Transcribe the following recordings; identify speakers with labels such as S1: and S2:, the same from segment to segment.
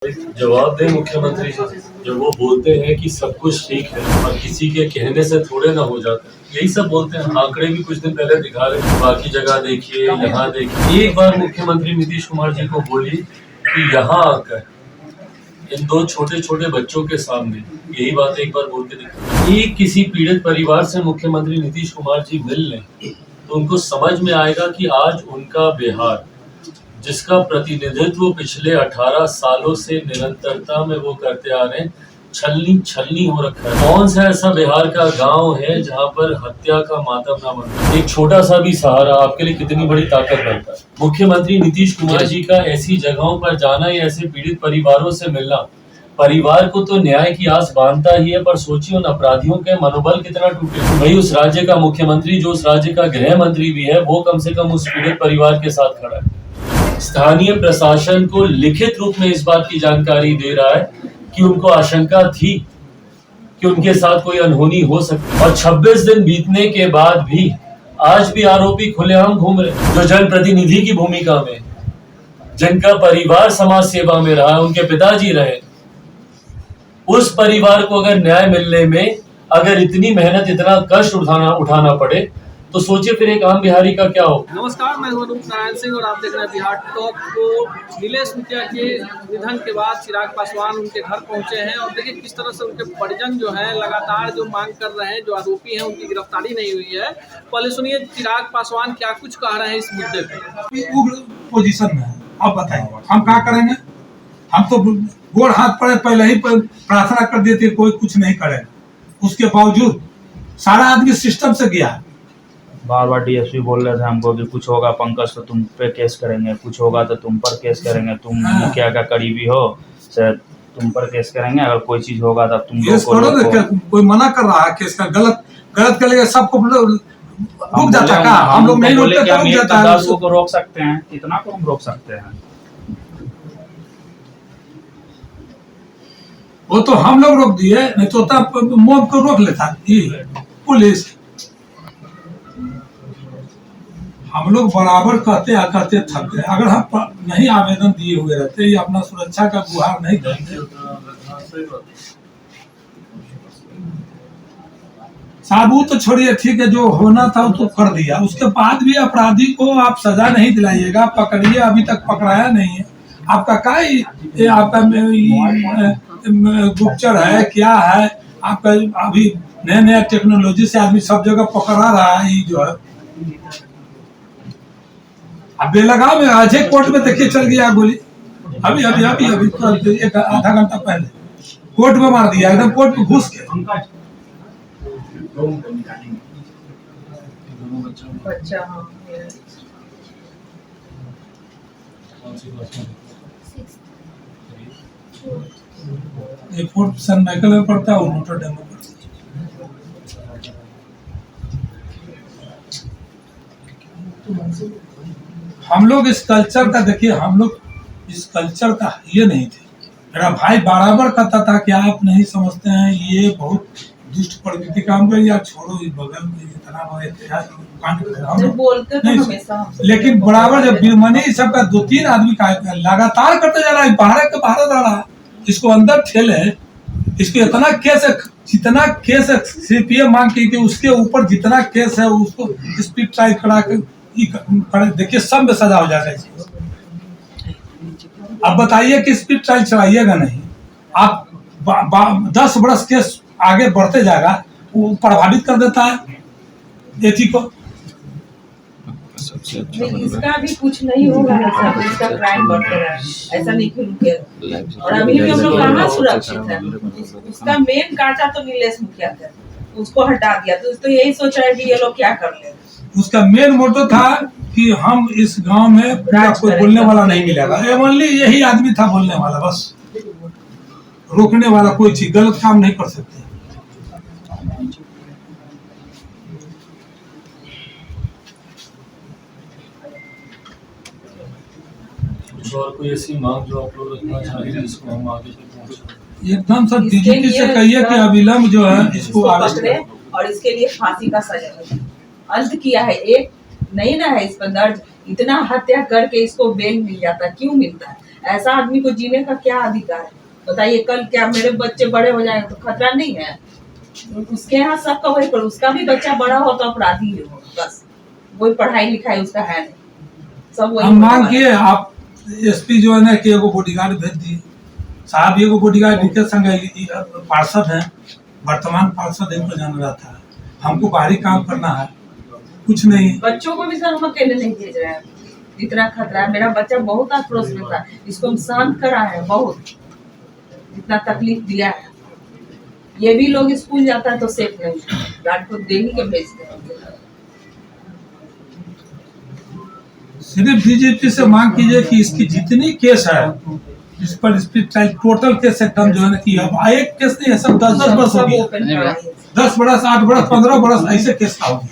S1: जवाब दें मुख्यमंत्री जी। जब वो बोलते हैं कि सब कुछ ठीक है और किसी के कहने से थोड़े ना हो जाता, यही सब बोलते हैं। आंकड़े भी कुछ दिन पहले दिखा रहे हैं, बाकी जगह देखिए, यहाँ देखिए। एक बार मुख्यमंत्री नीतीश कुमार जी को बोली कि यहाँ आकर इन दो छोटे छोटे बच्चों के सामने यही बात एक बार बोल के दिखा। एक किसी पीड़ित परिवार से मुख्यमंत्री नीतीश कुमार जी मिल लें तो उनको समझ में आएगा कि आज उनका बिहार, जिसका प्रतिनिधित्व पिछले 18 सालों से निरंतरता में वो करते आ रहे हैं, छलनी छलनी हो रखा है। कौन सा ऐसा बिहार का गांव है जहां पर हत्या का मातम ना बने? एक छोटा सा भी सहारा आपके लिए कितनी बड़ी ताकत बनता है। मुख्यमंत्री नीतीश कुमार जी का ऐसी जगहों पर जाना या ऐसे पीड़ित परिवारों से मिलना परिवार को तो न्याय की आस बांधता ही है, पर सोचिए उन अपराधियों के मनोबल कितना टूटे। वही उस राज्य का मुख्यमंत्री जो उस राज्य का गृह मंत्री भी है, वो कम से कम उस पीड़ित परिवार के साथ खड़ा है। स्थानीय प्रशासन को लिखित रूप में इस बात की जानकारी दे रहा है कि उनको आशंका थी कि उनके साथ कोई अनहोनी हो सकती है, और 26 दिन बीतने के बाद भी आज भी आरोपी खुलेआम घूम रहे। जो जनप्रतिनिधि की भूमिका में, जिनका परिवार समाज सेवा में रहा, उनके पिताजी रहे, उस परिवार को अगर न्याय मिलने में अगर इतनी मेहनत, इतना कष्ट उठाना पड़े, तो सोचिए फिर एक आम बिहारी का क्या हो।
S2: नमस्कार, मैं हूं अनूप नारायण सिंह और आप देख रहे हैं बिहार टॉप। तो नीलेश मुखिया के निधन के बाद चिराग पासवान उनके घर पहुंचे हैं और देखिए किस तरह से उनके परिजन जो हैं लगातार जो मांग कर रहे हैं, जो आरोपी हैं उनकी गिरफ्तारी नहीं हुई है। पहले सुनिए चिराग पासवान क्या कुछ कह रहे हैं इस मुद्दे पर।
S3: उग्र पोजीशन में है, आप बताइए हम क्या करेंगे? हम तो गोड़ हाथ पर पहले ही प्रार्थना कर देते कोई कुछ नहीं करेगा, उसके बावजूद सारा आदमी सिस्टम से गया।
S4: बार बार डीएसपी बोल रहे थे हमको कि कुछ होगा पंकज तो तुम पे केस करेंगे, कुछ होगा तो तुम पर केस करेंगे, तुम मुखिया का करीबी हो, शायद तुम पर केस करेंगे, अगर कोई चीज होगा तब तुम
S3: केस करो ना। कोई मना कर रहा है केस का? गलत करेगा सबको रुक जाता है। हम लोग नहीं रोकते तो रुक जाता है।
S4: 10 को रोक सकते हैं, इतना को हम रोक सकते हैं।
S3: वो तो हम लोग रोक दिए, नहीं तो तब मॉब को रोक लेता पुलिस। हम लोग बराबर कहते थक गए। अगर हम नहीं आवेदन दिए हुए रहते या अपना सुरक्षा का गुहार नहीं देते, साबुत तो छोड़िए, ठीक है, जो होना था वो तो कर दिया। उसके बाद भी अपराधी को आप सजा नहीं दिलाइएगा, पकड़िए। अभी तक पकड़ाया नहीं है। आपका क्या आपका गुप्तचर है, क्या है आपका? अभी नया टेक्नोलॉजी से आदमी सब जगह पकड़ा रहा है। ये जो है अब बेलगांव में आज कोर्ट में देखिए चल गया गोली। अभी अभी अभी अभी एक आधा घंटा पहले कोर्ट में मार दिया, एकदम कोर्ट में घुस के। ये फोर्थ सन माइकल में पढ़ता है और नोटर डेम में पढ़ता है। हम लोग इस कल्चर का देखिए, हम लोग इस कल्चर का ये नहीं थे। मेरा भाई बराबर कहता था कि आप नहीं समझते हैं, ये बहुत दुष्ट प्रवृत्ति का। हम यार छोड़ो, इस बगल में इतना बोलते नहीं, लेकिन बराबर जब बिरमनी सब का 2-3 आदमी का लगातार करते जा रहा है, बाहर के बाहर जा रहा है, इसको अंदर ठेले, इसको इतना केस है, जितना केस है सीपीएम मांग की कि उसके ऊपर जितना केस है उसको स्पीड ट्रायल करा के देखिए सब में सजा हो जाएगा। अब बताइए कि स्पीड ट्रायल चलाइएगा नहीं, आप 10 बरस केस आगे बढ़ते जाएगा, वो प्रभावित कर देता है एथी को।
S5: इसका भी कुछ नहीं होगा ना सर, इसका क्राइम बढ़ते रहा, ऐसा नहीं कि रुके। और अभी भी हम लोग कहाँ सुरक्षित है? इसका मेन काटा तो नीलेश मुखिया था, उसको हटा दिया तो यही सोच रहा है कि ये लोग क्या कर ले।
S3: उसका मेन मोटो था कि हम इस गांव में कोई बोलने वाला नहीं मिलेगा। ओनली यही आदमी था बोलने वाला, बस रोकने वाला। कोई चीज गलत काम नहीं कर सकते।
S1: और कोई ऐसी मांग जो आप लोग रखना चाहिए जिसको हम आगे
S3: एकदम सर डीजीपी से कहिए कि अविलंब जो है इसको
S5: पकड़े और इसके लिए फांसी का सजा अंत किया है। एक नहीं ना है इस पर दर्ज, इतना हत्या करके इसको बेल मिल जाता, क्यों मिलता है? ऐसा आदमी को जीने का क्या अधिकार है? बताइए, कल क्या मेरे बच्चे बड़े हो जाएंगे तो खतरा नहीं है? उसके यहाँ सबका वही, पर उसका भी बच्चा बड़ा हो तो अपराधी हो, बस वही पढ़ाई लिखाई उसका है नहीं, सब वही।
S3: हम मांग किए आप एसपी जो है ना कि एगो बॉडीगार्ड भेज दिए साहब। एगो बॉडीगार्ड इनके संग पार्षद है, वर्तमान पार्षद इनको जान रहा था। हमको बाहरी काम करना है, कुछ नहीं।
S5: बच्चों को भी सर हम अकेले नहीं भेज रहे हैं, इतना खतरा है। मेरा बच्चा बहुत आक्रोश में था, इसको हम शांत करा है, बहुत इतना तकलीफ दिया है। ये भी लोग स्कूल जाता है तो सेफ नहीं, गार्ड को दे ही के भेजते हैं।
S3: सिर्फ बीजेपी से मांग कीजिए कि इसकी जितनी केस है इस पर टोटल केस एकदम जो है ना कि अब एक केस नहीं है, सब 10-10 बरस हो गया, 10 बरस 8 बरस 15 बरस ऐसे केस हो गया।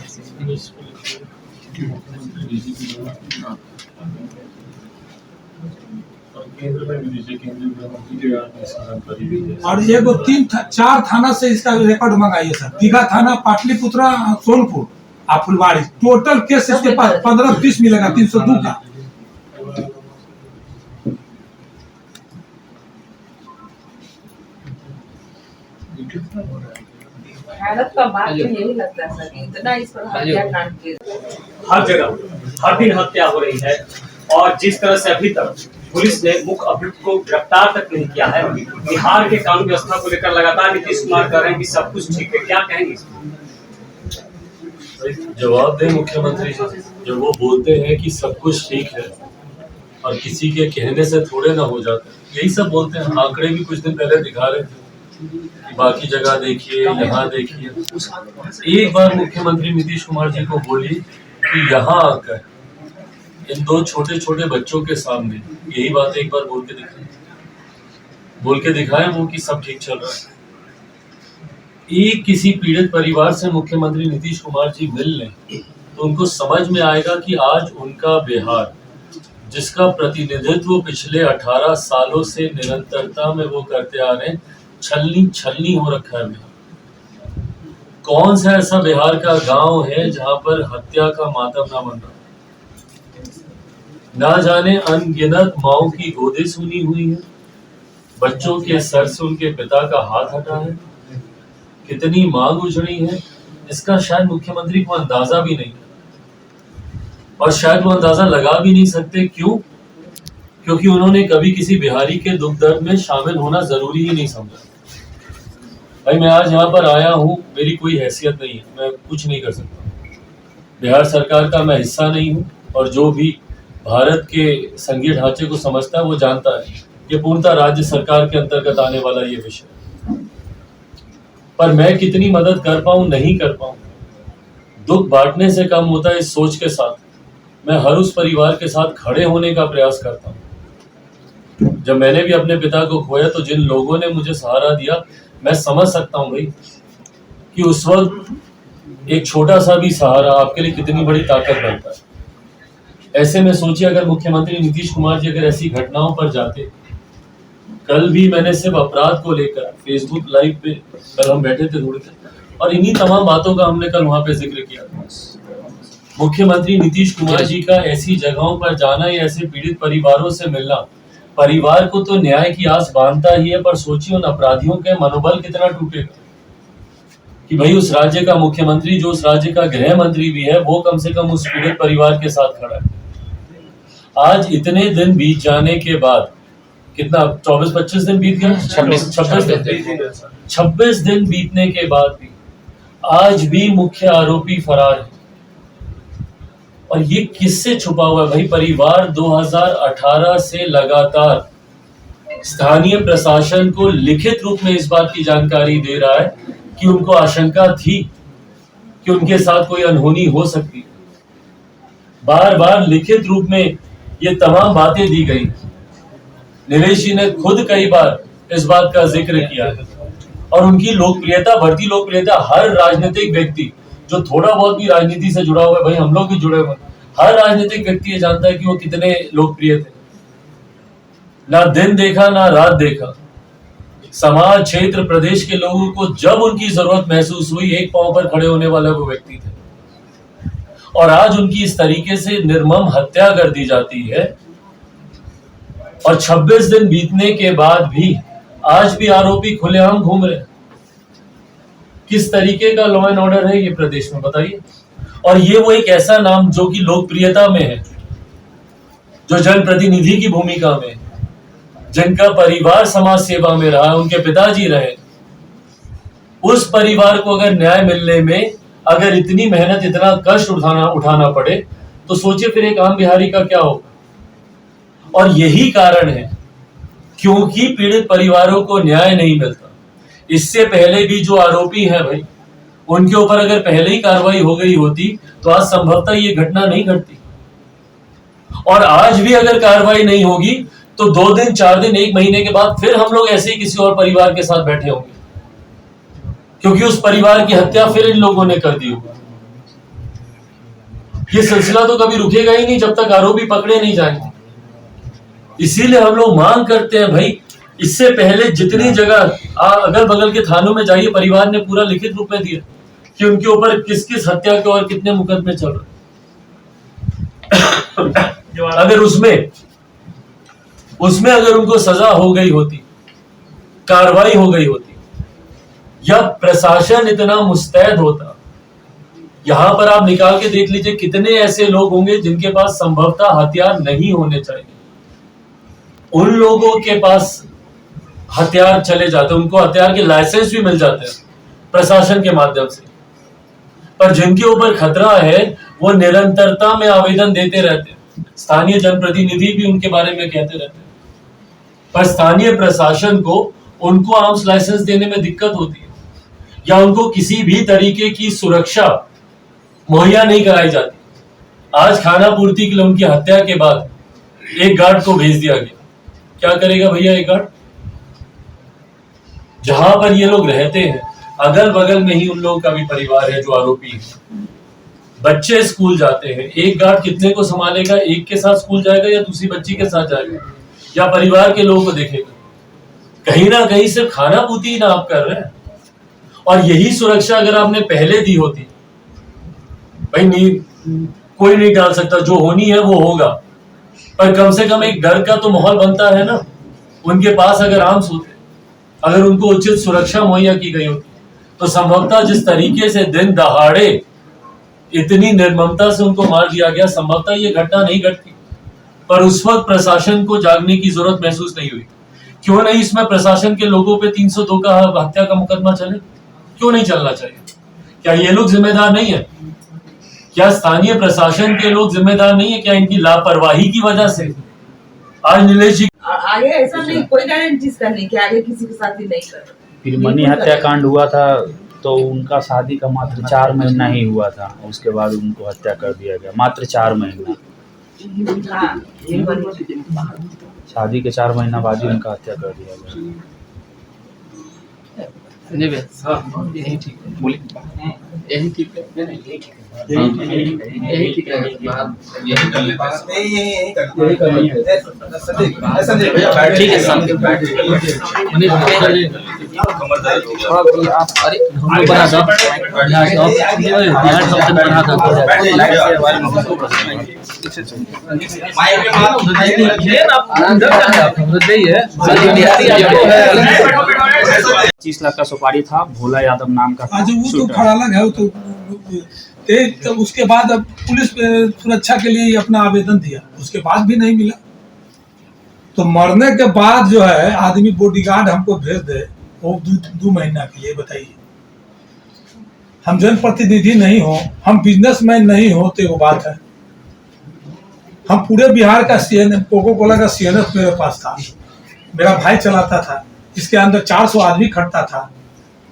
S3: और एगो 3-4 थाना से इसका रिकॉर्ड मंगाइए सर, दीघा थाना, पाटलिपुत्रा, सोनपुर और फुलवाड़ी। टोटल केस इसके पास 15-20 मिलेगा 302 का।
S5: हैरत का बात तो यही लगता है सर, इतना इस पर हत्याकांड के
S6: हर जगह हर दिन हत्या हो रही है, और जिस तरह से अभी तक पुलिस ने मुख्य अभियुक्त को गिरफ्तार तक नहीं किया है। बिहार के कानून व्यवस्था को लेकर लगातार नीतीश कुमार कह रहे हैं कि सब कुछ ठीक है, क्या कहेंगे?
S1: जवाब दें मुख्यमंत्री जब वो बोलते हैं कि सब कुछ ठीक है और किसी के कहने से थोड़े ना हो जाता, यही सब बोलते हैं। आंकड़े भी कुछ दिन पहले दिखा रहे थे कि बाकी जगह देखिए, यहाँ देखिए। एक बार मुख्यमंत्री नीतीश कुमार जी को बोलिए कि यहाँ आकर इन 2 छोटे छोटे बच्चों के सामने यही बात एक बार बोल के दिखाएं वो कि सब ठीक चल रहा है। एक किसी पीड़ित परिवार से मुख्यमंत्री नीतीश कुमार जी मिल लें तो उनको समझ में आएगा कि आज उनका बिहार, जिसका प्रतिनिधित्व पिछले 18 सालों से निरंतरता में वो करते आ रहे हैं, छलनी हो रखा है। बिहार कौन सा ऐसा बिहार का गांव है जहां पर हत्या का मातम ना बन रहा? ना जाने अनगिनत माओं की गोदे सुनी हुई है, बच्चों के सर से उनके पिता का हाथ हटा है, कितनी मांग उजड़ी है, इसका शायद मुख्यमंत्री को अंदाजा भी नहीं है। और शायद वो अंदाजा लगा भी नहीं सकते। क्यों? क्योंकि उन्होंने कभी किसी बिहारी के दुख दर्द में शामिल होना जरूरी ही नहीं समझा। भाई मैं आज यहाँ पर आया हूँ, मेरी कोई हैसियत नहीं है, मैं कुछ नहीं कर सकता। बिहार सरकार का मैं हिस्सा नहीं हूँ, और जो भी भारत के संघीय ढांचे को समझता है वो जानता है ये पूर्णतः राज्य सरकार के अंतर्गत आने वाला ये विषय। पर मैं कितनी मदद कर पाऊं नहीं कर पाऊं, दुख बांटने से कम होता है, इस सोच के साथ मैं हर उस परिवार के साथ खड़े होने का प्रयास करता हूं। जब मैंने भी अपने पिता को खोया तो जिन लोगों ने मुझे सहारा दिया, मैं समझ सकता हूं भाई कि उस वक्त एक छोटा सा भी सहारा आपके लिए कितनी बड़ी ताकत बनता है। ऐसे में सोचिए अगर मुख्यमंत्री नीतीश कुमार जी अगर ऐसी घटनाओं पर जाते। कल भी मैंने सिर्फ अपराध को लेकर फेसबुक लाइव पे कल हम बैठे थे थोड़ी देर, और इन्हीं तमाम बातों का हमने कल वहां पे जिक्र किया। मुख्यमंत्री नीतीश कुमार जी का ऐसी जगहों पर जाना या ऐसे पीड़ित परिवारों से मिलना परिवार को तो न्याय की आस बांधता ही है, पर सोचिए उन अपराधियों के मनोबल कितना टूटेगा कि भाई उस राज्य का मुख्यमंत्री, जो उस राज्य का गृह मंत्री भी है, वो कम से कम उस पीड़ित परिवार के साथ खड़ा है। आज इतने दिन बीत जाने के बाद, कितना 24-25 दिन बीत गया, 26 दिन बीतने के बाद भी आज भी मुख्य आरोपी फरार है। और ये किससे छुपा हुआ है भाई? परिवार 2018 से लगातार स्थानीय प्रशासन को लिखित रूप में इस बात की जानकारी दे रहा है कि उनको आशंका थी कि उनके साथ कोई अनहोनी हो सकती है। बार बार लिखित रूप में ये तमाम बातें दी गई। नीलेश जी ने खुद कई बार इस बात का जिक्र किया है, और उनकी लोकप्रियता, बढ़ती लोकप्रियता, हर राजनीतिक व्यक्ति जो थोड़ा बहुत भी राजनीति से जुड़ा हुआ है, भाई हम लोग भी जुड़े हुए, हर राजनीतिक व्यक्ति ये जानता है कि वो कितने लोकप्रिय थे। ना दिन देखा ना रात देखा, समाज, क्षेत्र, प्रदेश के लोगों को जब उनकी जरूरत महसूस हुई एक पांव पर खड़े होने वाले वो व्यक्ति थे। और आज उनकी इस तरीके से निर्मम हत्या कर दी जाती है और 26 दिन बीतने के बाद भी आज भी आरोपी खुलेआम घूम रहे हैं। किस तरीके का लॉ एंड ऑर्डर है ये प्रदेश में, बताइए। और ये वो एक ऐसा नाम जो कि लोकप्रियता में है, जो जनप्रतिनिधि की भूमिका में, जिनका परिवार समाज सेवा में रहा, उनके पिताजी रहे, उस परिवार को अगर न्याय मिलने में अगर इतनी मेहनत, इतना कष्ट उठाना पड़े, तो सोचिए फिर एक आम बिहारी का क्या होगा। और यही कारण है क्योंकि पीड़ित परिवारों को न्याय नहीं मिलता। इससे पहले भी जो आरोपी हैं भाई, उनके ऊपर अगर पहले ही कार्रवाई हो गई होती तो आज संभवतः ये घटना नहीं घटती। और आज भी अगर कार्रवाई नहीं होगी तो 2 दिन, 4 दिन, 1 महीने के बाद फिर हम लोग ऐसे ही किसी और परिवार के साथ बैठे होंगे, क्योंकि उस परिवार की हत्या फिर इन लोगों ने कर दी होगी। ये सिलसिला तो कभी रुकेगा ही नहीं जब तक आरोपी पकड़े नहीं जाएंगे। इसीलिए हम लोग मांग करते हैं भाई, इससे पहले जितनी जगह अगल बगल के थानों में जाइए, परिवार ने पूरा लिखित रूप में दिया कि उनके ऊपर किस किस हत्या के और कितने मुकदमे चल रहे। अगर उसमें अगर उनको सजा हो गई होती, कार्रवाई हो गई होती, या प्रशासन इतना मुस्तैद होता, यहां पर आप निकाल के देख लीजिए कितने ऐसे लोग होंगे जिनके पास संभवतः हथियार नहीं होने चाहिए, उन लोगों के पास हथियार चले जाते, उनको हथियार के लाइसेंस भी मिल जाते हैं प्रशासन के माध्यम से। पर जिनके ऊपर खतरा है वो निरंतरता में आवेदन देते रहते हैं। स्थानीय जनप्रतिनिधि भी उनके बारे में कहते रहते हैं, पर स्थानीय प्रशासन को उनको आर्म्स लाइसेंस देने में दिक्कत होती है, या उनको किसी भी तरीके की सुरक्षा मुहैया नहीं कराई जाती। आज खाना पूर्ति के लिए उनकी हत्या के बाद एक गार्ड को भेज दिया गया। क्या करेगा भैया एक गार्ड? जहां पर ये लोग रहते हैं अगल बगल में ही उन लोगों का भी परिवार है जो आरोपी है। बच्चे स्कूल जाते हैं, एक गार्ड कितने को संभालेगा? एक के साथ स्कूल जाएगा या दूसरी बच्ची के साथ जाएगा, या परिवार के लोगों को देखेगा? कहीं ना कहीं सिर्फ खाना पूर्ति ही ना आप कर रहे हैं। और यही सुरक्षा अगर आपने पहले दी होती, भाई कोई नहीं डाल सकता, जो होनी है वो होगा, पर कम से कम एक डर का तो माहौल बनता है ना। उनके पास अगर आर्म्स होते, अगर उनको उचित सुरक्षा मुहैया की गई होती, तो संभवतः जिस तरीके से दिन दहाड़े इतनी निर्ममता से उनको मार दिया गया, संभवतः ये घटना नहीं घटती। पर उस वक्त प्रशासन को जागने की जरूरत महसूस नहीं हुई। क्यों नहीं इसमें प्रशासन के लोगों पे 302 का हत्या का मुकदमा चले? क्यों नहीं चलना चाहिए? क्या ये लोग जिम्मेदार नहीं है? क्या स्थानीय प्रशासन के लोग जिम्मेदार नहीं है? क्या इनकी लापरवाही की वजह से आज नीलेश जी
S5: आगे ऐसा नहीं, कोई गारंटी इसका नहीं कि आगे किसी के साथ ही नहीं कर।
S4: पिरमनी हत्याकांड हुआ था तो उनका शादी का मात्र 4 महीना ही हुआ था, उसके बाद उनको हत्या कर दिया गया। मात्र 4 महीना,
S5: हाँ,
S4: शादी के 4 महीना बाद ही उनका हत्या कर दिया गया।
S7: यही ठीक है, बोलिए। यही ठीक है, यही ठीक है, यही ठीक है, यही कर लेते हैं, यही कर लेते हैं। ठीक है, शाम के बैठ कमर दर्द हो गया आप, अरे हम लोग बना दो बिहार सब बना दो लाइट से हमारे माइक के बात ये आप अंदर का है, आप समझ गई है।
S4: 25 लाख का सुपारी था, भोला यादव नाम का था।
S3: वो तो खड़ा अलग है, वो तो उसके बाद अब पुलिस सुरक्षा के लिए अपना आवेदन दिया, उसके बाद भी नहीं मिला। तो मरने के बाद जो है आदमी बॉडीगार्ड हमको भेज दे, वो 2 महीना के लिए, बताइए। हम जनप्रतिनिधि नहीं हो, हम बिजनेसमैन नहीं हो, तो वो बात है। हम पूरे बिहार का कोको कोला का CNF मेरे पास था, मेरा भाई चलाता था, इसके अंदर 400 आदमी खटता था।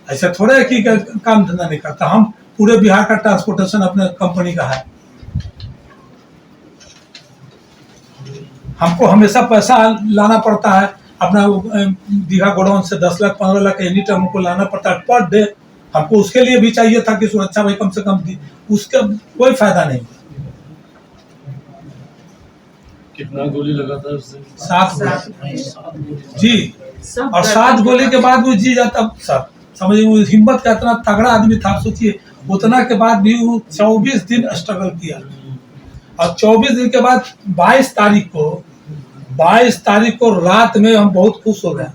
S3: ऐसा थोड़ा है कि काम धंधा नहीं करता। हम पूरे बिहार का ट्रांसपोर्टेशन अपने कंपनी का है। हमको हमेशा पैसा लाना पड़ता है अपना दीघा गोडाउन से 10 लाख 15 लाख एनी टाइम हमको लाना पड़ता है पर डे। हमको उसके लिए भी चाहिए था कि सुरक्षा भाई कम से कम दी, उसका कोई फायदा नहीं।
S1: कितना गोली लगा था उससे?
S3: 7 गोली जी, और 7 गोली के बाद वो जी जाता सर, समझिए वो हिम्मत का इतना तगड़ा आदमी था। सोचिए उतना के बाद भी वो 24 दिन स्ट्रगल किया, और 24 दिन के बाद 22 तारीख को 22 तारीख को रात में हम बहुत खुश हो गए,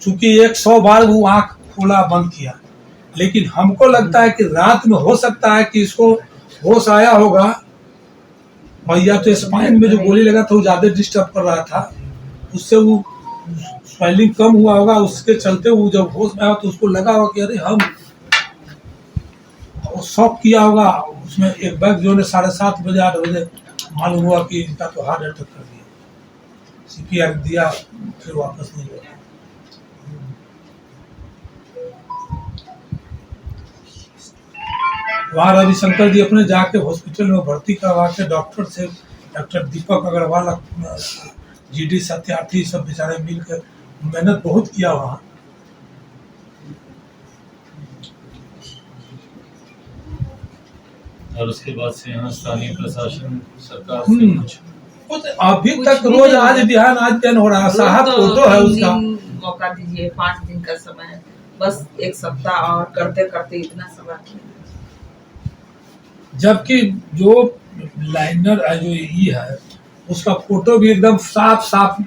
S3: चूंकि 100 बार वो आंख खोला बंद किया, लेकिन हमको लगता है कि रात में हो सकता है कि इसको होश आया होगा, और या तो स्पाइन में जो गोली लगा था वो ज्यादा डिस्टर्ब कर रहा था, उससे वो स्वेलिंग कम हुआ होगा, उसके चलते वो जब होश में आया तो उसको लगा होगा कि अरे हम शॉक किया होगा। उसमें एक बैग जो है 7:30 बजे 8 बजे मालूम हुआ कि इनका तो हार्ट अटैक कर दिया, CPR दिया, फिर वापस नहीं हुआ। वहाँ रविशंकर जी अपने जाके हॉस्पिटल में भर्ती करवा के डॉक्टर दीपक अग्रवाल, GD सत्यार्थी, सब बेचारे मिलकर मेहनत बहुत किया वहाँ।
S1: और उसके बाद से यहाँ स्थानीय प्रशासन सरकार से कुछ
S3: कुछ अभी तक रोज आज बिहान हो रहा है। साहब फोटो है उसका।
S5: मौका दीजिए, 5 दिन का समय है, बस 1 सप्ताह और करते करते इतना समय।
S3: जबकि जो लाइनर है, जो ये है, उसका फोटो भी एकदम साफ साफ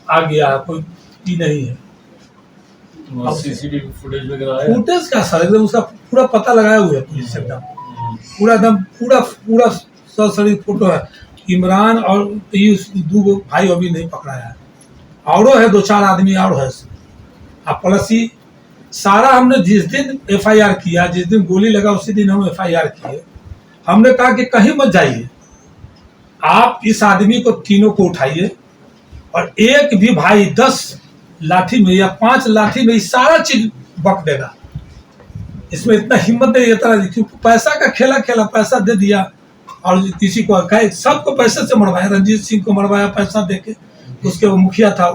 S3: आ गया है, कोई ये नहीं है।
S1: CCTV फुटेज वगैरह है।
S3: फुटेज का सर एकदम उसका पूरा पता लगाया हुआ है पुलिस, एकदम पूरा एकदम पूरा सही फोटो है। इमरान और ये 2 भाई अभी नहीं पकड़ाया है, और है 2-4 आदमी और है। अब प्लस ही सारा हमने जिस दिन FIR किया, जिस दिन गोली लगा उसी दिन हम FIR किए। हमने कहा कि कहीं मत जाइए, आप इस आदमी को तीनों को उठाइए, और एक भी भाई 10 लाठी में या 5 लाठी में सारा चीज बक देगा। इसमें इतना हिम्मत नहीं, इतना क्योंकि पैसा का खेला पैसा दे दिया, और किसी को सबको पैसे से मरवाया। रंजीत सिंह को मरवाया पैसा देके, उसके वो मुखिया था।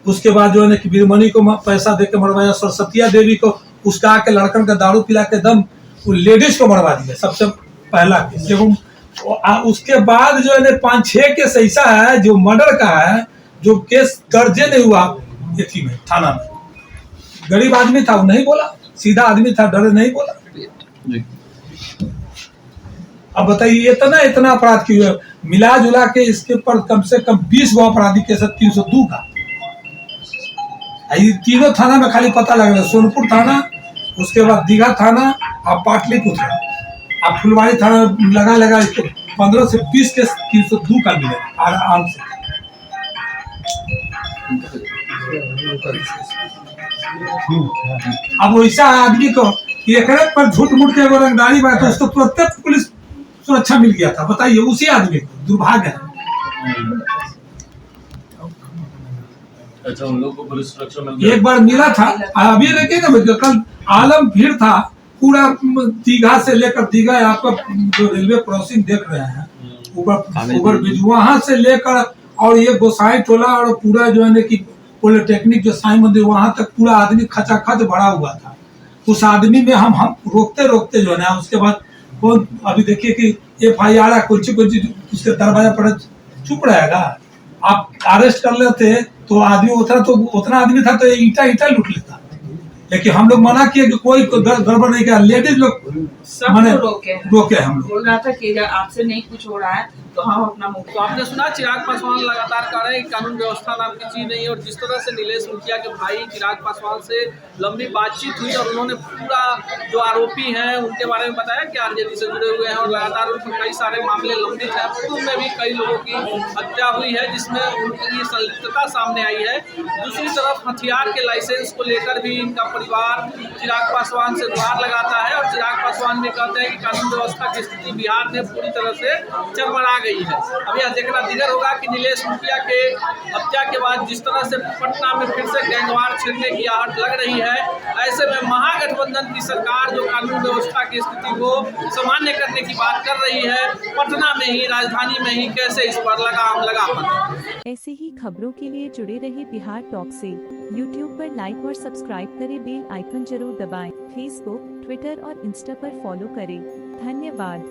S3: उसके बाद जो है ना कि वीरमणि को पैसा देके मरवाया, सरस्वतिया देवी को उसका आके लड़कन का दारू पिला के दम वो लेडीज को मरवा दिया, सबसे पहला केस। उसके बाद जो है ना 5-6 केस ऐसा है जो मर्डर का है, जो केस दर्जे नहीं हुआ एथी में, थाना में। गरीब आदमी था, वो नहीं बोला, सीधा आदमी था, डरे नहीं बोला। अब बताइए इतना अपराध क्यों है? मिला जुला के इसके पर कम से कम 20 गो अपराधी केस 302 का। ये तीनों थाना में खाली पता लग रहा है, सोनपुर थाना, उसके बाद दीघा थाना और पाटलिपुत्र। अब फुलवाड़ी थाना लगा इसको 15 से 20 केस 302 का मिले आराम से। अब वैसा आदमी को एक पर झूठ मूठ के अगर रंगदारी बात है, उसको तुरंत पुलिस सुरक्षा मिल गया था। बताइए, उसी आदमी को दुर्भाग्य है।
S1: अच्छा, उन लोगों को पुलिस सुरक्षा मिल गया।
S3: एक बार मिला था, अभी देखिए ना, कल आलम भीड़ था पूरा दीघा से लेकर दीघा, आपका जो रेलवे क्रॉसिंग देख रहे हैं ऊपर ब्रिज, वहां से लेकर और ये गोसाई टोला और पूरा जो है ना कि पॉलिटेक्निक जो साईं मंदिर, वहां तक पूरा आदमी खचाखच भरा हुआ था। उस आदमी में हम रोकते जो है ना, उसके बाद कौन अभी देखिए कि FIR कुछ उसके दरवाजा पर चुप रहेगा। आप अरेस्ट कर लेते तो आदमी उतना आदमी था तो ईटा लूट लेता। लेकिन हम लोग मना किए कि कोई गड़बड़ नहीं किया। लेडीज लोग मैंने रोके हम लोग।
S5: बोल रहा था कि आपसे नहीं कुछ हो रहा है तो हम अपना मुख।
S2: तो आपने सुना चिराग पासवान लगातार कह रहे हैं कि कानून व्यवस्था नाम की चीज नहीं है, और जिस तरह से नीलेश मुखिया के भाई चिराग पासवान से लंबी बातचीत हुई और उन्होंने पूरा जो आरोपी हैं उनके बारे में बताया कि RJD से जुड़े हुए हैं और लगातार उन पर कई सारे मामले लंबित हैं। पूर्व में भी कई लोगों की हत्या हुई है जिसमें उनकी संलिप्तता सामने आई है। दूसरी तरफ हथियार के लाइसेंस को लेकर भी इनका परिवार चिराग पासवान से गुहार लगाता है, और चिराग पासवान भी कहते हैं कि कानून व्यवस्था की स्थिति बिहार में पूरी तरह से चरमरा गई है। अब यह देखना दिगर होगा कि नीलेश मुखिया के हत्या के बाद जिस तरह से पटना में फिर से गैंगवार छिड़ने की आहट लग रही है, ऐसे में महागठबंधन की सरकार जो कानून व्यवस्था की स्थिति को सामान्य करने की बात कर रही है, पटना में ही, राजधानी में ही कैसे इस पर लगा पाए।
S8: ऐसे ही खबरों के लिए जुड़े रहे बिहार टॉक से। YouTube पर लाइक और सब्सक्राइब करें, बेल आइकन जरूर दबाएं। Facebook, Twitter और Insta पर फॉलो करें। धन्यवाद।